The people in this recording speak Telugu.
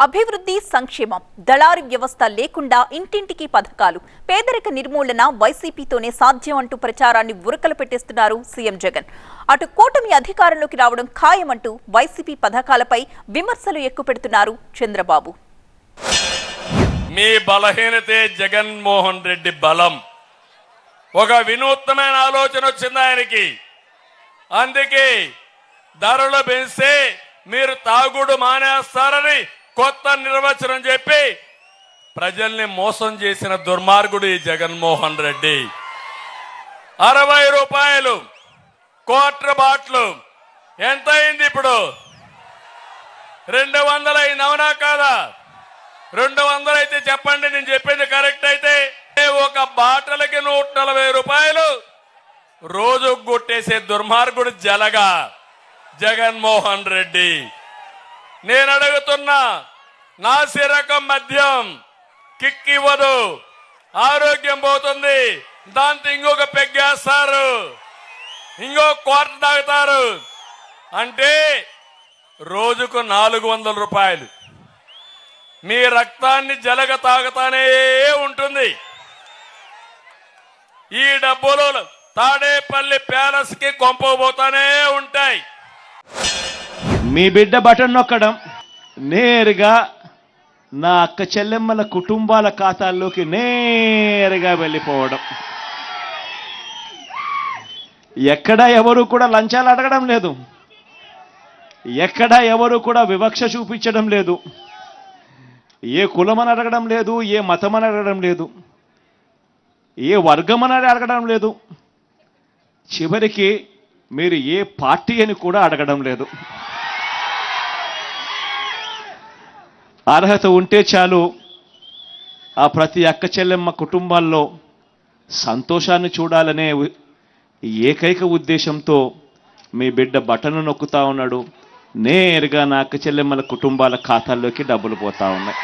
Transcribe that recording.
అభివృద్ధి సంక్షేమం దళారీ వ్యవస్థ లేకుండా ఇంటింటికి పథకాలు పేదరిక నిర్మూలన వైసీపీతోనే సాధ్యం అంటూ ప్రచారాన్ని ఉరకలు పెట్టేస్తున్నారు సీఎం జగన్. అటు కూటమి అధికారంలోకి రావడం ఖాయమంటూ వైసీపీ పథకాలపై విమర్శలు ఎక్కుపెడుతున్నారు చంద్రబాబు. మీ బలహీనతే జగన్మోహన్ రెడ్డి బలం. ఒక వినూత్నమైన ఆలోచన వచ్చింది ఆయనకి. అందుకే ధరలు పెంచితే మీరు తాగుడు మానేస్తారని కొత్త నిర్వచనం చెప్పి ప్రజల్ని మోసం చేసిన దుర్మార్గుడు ఈ జగన్మోహన్ రెడ్డి. 60 రూపాయలు క్వార్టర్ బాటిల్ ఎంత అయింది ఇప్పుడు? 200 అయింది, అవునా కాదా? 200 అయితే చెప్పండి, నేను చెప్పింది కరెక్ట్ అయితే. ఒక బాటలకి 140 రూపాయలు రోజు కొట్టేసే దుర్మార్గుడు జలగా జగన్మోహన్ రెడ్డి. నేను అడుగుతున్నా, నాసి రకం మద్యం కిక్ ఇవ్వదు, ఆరోగ్యం పోతుంది, దాంతో ఇంకొక పెగ్గేస్తారు, ఇంకో క్వార్టర్ తాగుతారు. అంటే రోజుకు 400 రూపాయలు మీ రక్తాన్ని జలగ తాగుతానే ఉంటుంది. ఈ డబ్బులు తాడేపల్లి ప్యాలెస్ కి కొంపబోతానే ఉంటాయి. మీ బిడ్డ బటన్ నొక్కడం నేరుగా నా అక్క చెల్లెమ్మల కుటుంబాల ఖాతాల్లోకి నేరుగా వెళ్ళిపోవడం. ఎక్కడా ఎవరు కూడా లంచాలు అడగడం లేదు, ఎక్కడా ఎవరు కూడా వివక్ష చూపించడం లేదు, ఏ కులమని అడగడం లేదు, ఏ మతమని అడగడం లేదు, ఏ వర్గం అని అడగడం లేదు, చివరికి మీరు ఏ పార్టీ అని కూడా అడగడం లేదు. అర్హత ఉంటే చాలు ఆ ప్రతి అక్క చెల్లెమ్మ కుటుంబాల్లో సంతోషాన్ని చూడాలనే ఏకైక ఉద్దేశంతో మీ బిడ్డ బటన్ నొక్కుతా ఉన్నాడు. నేరుగా నా అక్క చెల్లెమ్మల కుటుంబాల ఖాతాల్లోకి డబ్బులు పోతా ఉన్నాయి.